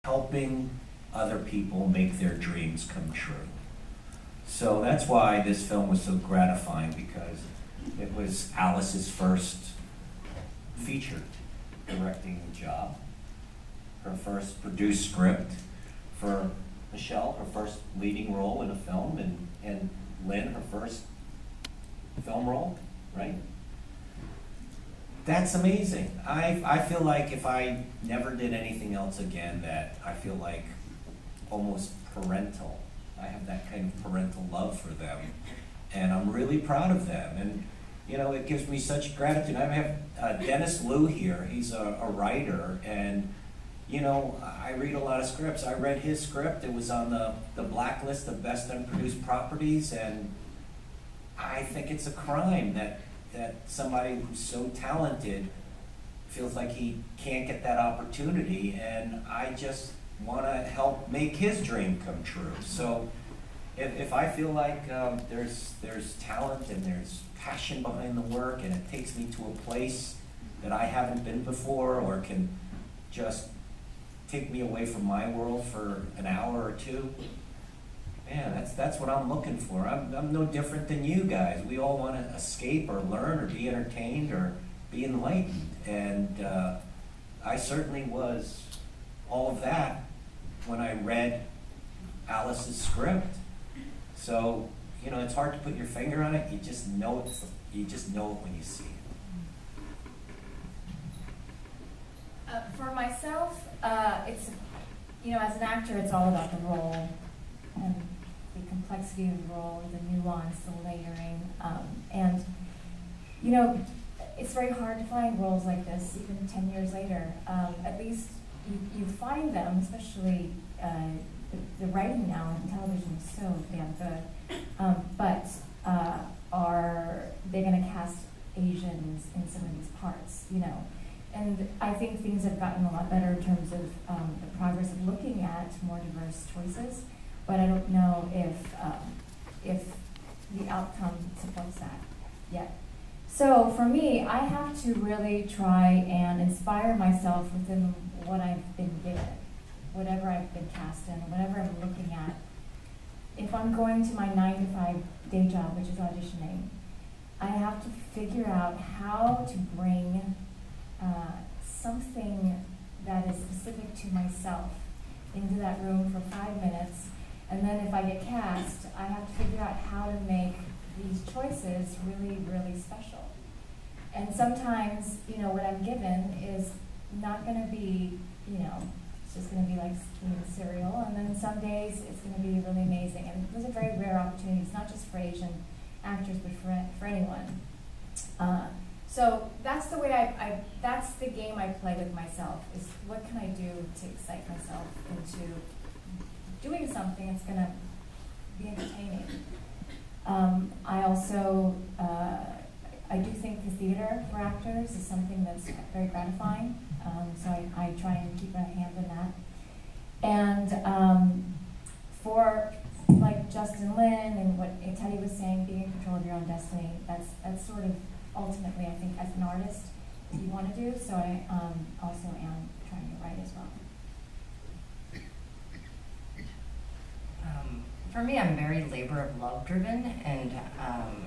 helping other people make their dreams come true. So that's why this film was so gratifying, because it was Alice's first feature directing job, her first produced script. For Michelle, her first leading role in a film, and Lynn, her first film role, right? That's amazing. I feel like if I never did anything else again, that I feel like almost parental. I have that kind of parental love for them, and I'm really proud of them. And you know, it gives me such gratitude. I have Dennis Liu here. He's a writer, and you know, I read a lot of scripts. I read his script. It was on the blacklist of best unproduced properties, and I think it's a crime that somebody who's so talented feels like he can't get that opportunity, and I just want to help make his dream come true. So if I feel like there's talent and there's passion behind the work, and it takes me to a place that I haven't been before, or can just take me away from my world for an hour or two, man, that's what I'm looking for. I'm no different than you guys. We all want to escape or learn or be entertained or be enlightened. And I certainly was all of that when I read Alice's script. So, you know, it's hard to put your finger on it. You just know it. You just know it when you see it. For myself, it's, you know, as an actor, it's all about the role and the complexity of the role, the nuance, the layering, and you know, it's very hard to find roles like this even 10 years later. At least you find them, especially the writing now in television is so damn good. But are they going to cast Asians in some of these parts? You know. And I think things have gotten a lot better in terms of the progress of looking at more diverse choices, but I don't know if the outcome supports that yet. So for me, I have to really try and inspire myself within what I've been given, whatever I've been cast in, whatever I'm looking at. If I'm going to my 9-to-5 day job, which is auditioning, I have to figure out how to bring something that is specific to myself into that room for 5 minutes, and then if I get cast, I have to figure out how to make these choices really, really special. And sometimes, you know, what I'm given is not going to be, you know, it's just going to be like cereal, and then some days it's going to be really amazing. And those are very rare opportunities, not just for Asian actors, but for anyone. So that's the way that's the game I play with myself, is what can I do to excite myself into doing something that's going to be entertaining. I also, I do think the theater for actors is something that's very gratifying, so I try and keep a hand in that. And for like Justin Lin and what Teddy was saying, being in control of your own destiny, that's sort of ultimately, I think, as an artist, you want to do. So I also am trying to write as well. For me, I'm very labor of love driven, and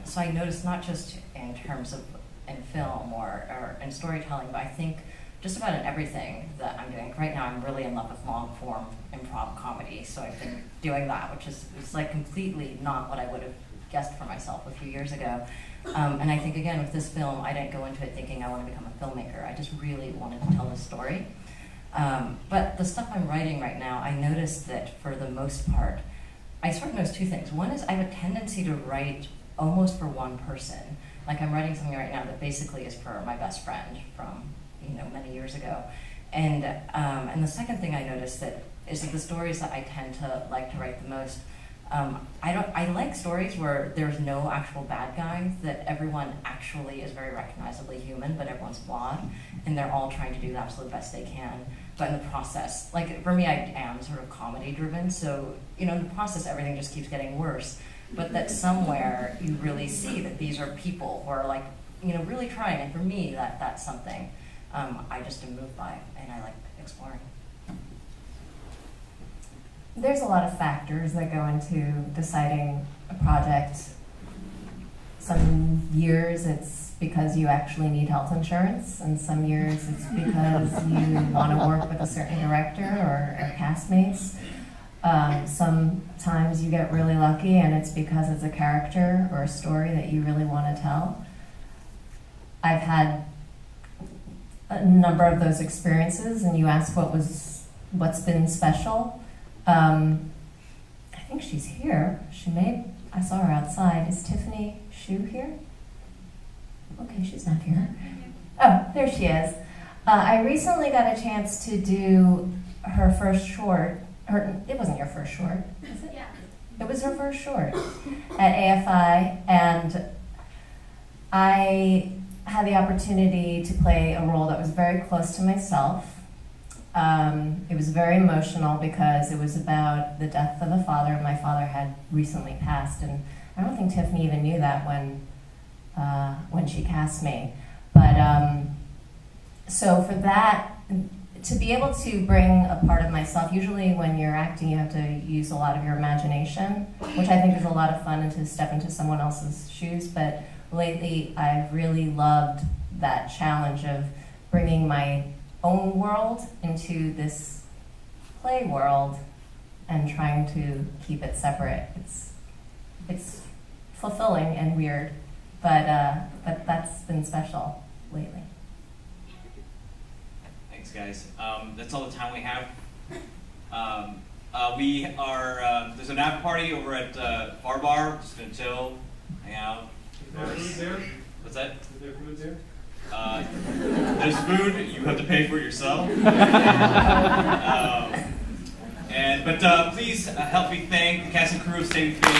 so I notice not just in terms of in film or in storytelling, but I think just about in everything that I'm doing. Right now, I'm really in love with long form improv comedy, so I've been doing that, which is like completely not what I would have guessed for myself a few years ago. And I think, again, with this film, I didn't go into it thinking I want to become a filmmaker. I just really wanted to tell this story. But the stuff I'm writing right now, I noticed that for the most part, I sort of noticed two things. One is I have a tendency to write almost for one person. Like I'm writing something right now that basically is for my best friend from, you know, many years ago. And the second thing I noticed is that the stories that I tend to like to write the most, I like stories where there's no actual bad guy, that everyone actually is very recognizably human, but everyone's flawed, and they're all trying to do the absolute best they can. But in the process, like for me, I am sort of comedy driven, so you know, in the process, everything just keeps getting worse. But that somewhere you really see that these are people who are like, you know, really trying. And for me, that's something I just am moved by, and I like exploring. there's a lot of factors that go into deciding a project. Some years it's because you actually need health insurance, and some years it's because you want to work with a certain director or castmates. Sometimes you get really lucky and it's because it's a character or a story that you really want to tell. I've had a number of those experiences, and you asked what's been special. I think she's here. I saw her outside. Is Tiffany Shu here? Okay, she's not here. Oh, there she is. I recently got a chance to do her first short. It wasn't your first short, was it? Yeah. It was her first short at AFI, and I had the opportunity to play a role that was very close to myself. It was very emotional because it was about the death of a father. My father had recently passed, and I don't think Tiffany even knew that when she cast me. But so for that, to be able to bring a part of myself, usually when you're acting you have to use a lot of your imagination, which I think is a lot of fun, and to step into someone else's shoes, but lately I've really loved that challenge of bringing my own world into this play world and trying to keep it separate. It's fulfilling and weird, but that's been special lately. Thanks, guys. That's all the time we have. We are, there's an after party over at Bar Bar. Just gonna chill, hang out. Food there? What's that? Is there food there? There's food. You have to pay for it yourself. But please help me thank the cast and crew of Stay With Me.